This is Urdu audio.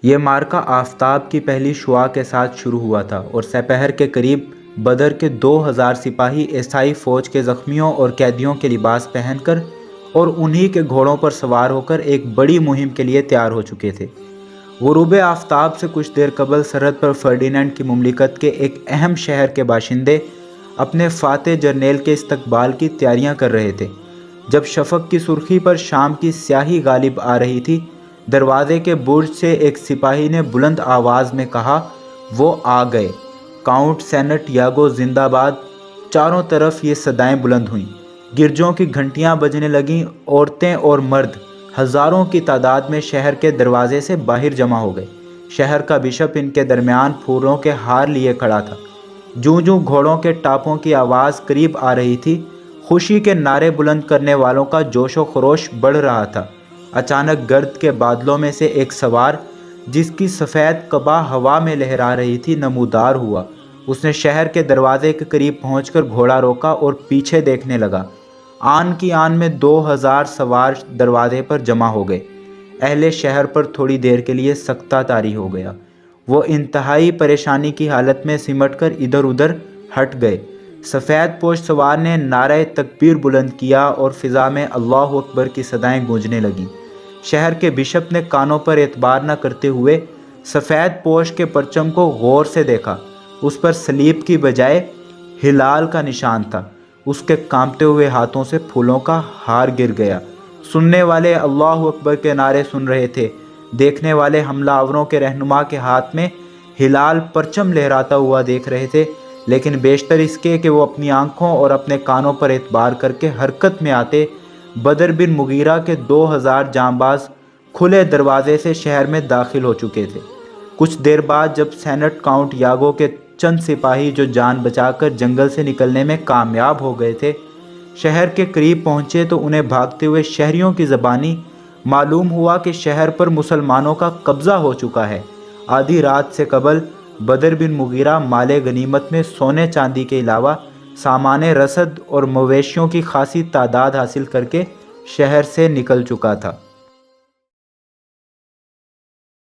یہ معرکہ آفتاب کی پہلی شعاع کے ساتھ شروع ہوا تھا اور سپہر کے قریب بدر کے 2000 سپاہی عیسائی فوج کے زخمیوں اور قیدیوں کے لباس پہن کر اور انہی کے گھوڑوں پر سوار ہو کر ایک بڑی مہم کے لیے تیار ہو چکے تھے۔ غروب آفتاب سے کچھ دیر قبل سرحد پر فرڈینینڈ کی مملکت کے ایک اہم شہر کے باشندے اپنے فاتح جرنیل کے استقبال کی تیاریاں کر رہے تھے۔ جب شفق کی سرخی پر شام کی سیاہی غالب آ رہی تھی، دروازے کے برج سے ایک سپاہی نے بلند آواز میں کہا، وہ آ گئے، کاؤنٹ سینٹ یاگو زندہ باد۔ چاروں طرف یہ صدائیں بلند ہوئیں، گرجوں کی گھنٹیاں بجنے لگیں، عورتیں اور مرد ہزاروں کی تعداد میں شہر کے دروازے سے باہر جمع ہو گئے۔ شہر کا بشپ ان کے درمیان پھولوں کے ہار لیے کھڑا تھا۔ جوں جوں گھوڑوں کے ٹاپوں کی آواز قریب آ رہی تھی، خوشی کے نعرے بلند کرنے والوں کا جوش و خروش بڑھ رہا تھا۔ اچانک گرد کے بادلوں میں سے ایک سوار، جس کی سفید قبا ہوا میں لہرا رہی تھی، نمودار ہوا۔ اس نے شہر کے دروازے کے قریب پہنچ کر گھوڑا روکا اور پیچھے دیکھنے لگا۔ آن کی آن میں 2000 سوار دروازے پر جمع ہو گئے۔ اہل شہر پر تھوڑی دیر کے لیے سکتہ طاری ہو گیا۔ وہ انتہائی پریشانی کی حالت میں سمٹ کر ادھر ادھر ہٹ گئے۔ سفید پوش سوار نے نعرہ تکبیر بلند کیا اور فضا میں اللہ اکبر کی صدائیں گونجنے لگیں۔ شہر کے بشپ نے کانوں پر اعتبار نہ کرتے ہوئے سفید پوش کے پرچم کو غور سے دیکھا۔ اس پر صلیب کی بجائے ہلال کا نشان تھا۔ اس کے کانپتے ہوئے ہاتھوں سے پھولوں کا ہار گر گیا۔ سننے والے اللہ اکبر کے نعرے سن رہے تھے، دیکھنے والے حملہ آوروں کے رہنما کے ہاتھ میں ہلال پرچم لہراتا ہوا دیکھ رہے تھے، لیکن بیشتر اس کے کہ وہ اپنی آنکھوں اور اپنے کانوں پر اعتبار کر کے حرکت میں آتے۔ بدر بن مغیرہ کے 2000 جانباز کھلے دروازے سے شہر میں داخل ہو چکے تھے۔ کچھ دیر بعد جب سینٹ کاؤنٹ یاگو کے چند سپاہی جو جان بچا کر جنگل سے نکلنے میں کامیاب ہو گئے تھے، شہر کے قریب پہنچے تو انہیں بھاگتے ہوئے شہریوں کی زبانی معلوم ہوا کہ شہر پر مسلمانوں کا قبضہ ہو چکا ہے۔ آدھی رات سے قبل بدر بن مغیرہ مال غنیمت میں سونے چاندی کے علاوہ سامان رسد اور مویشیوں کی خاصی تعداد حاصل کر کے شہر سے نکل چکا تھا۔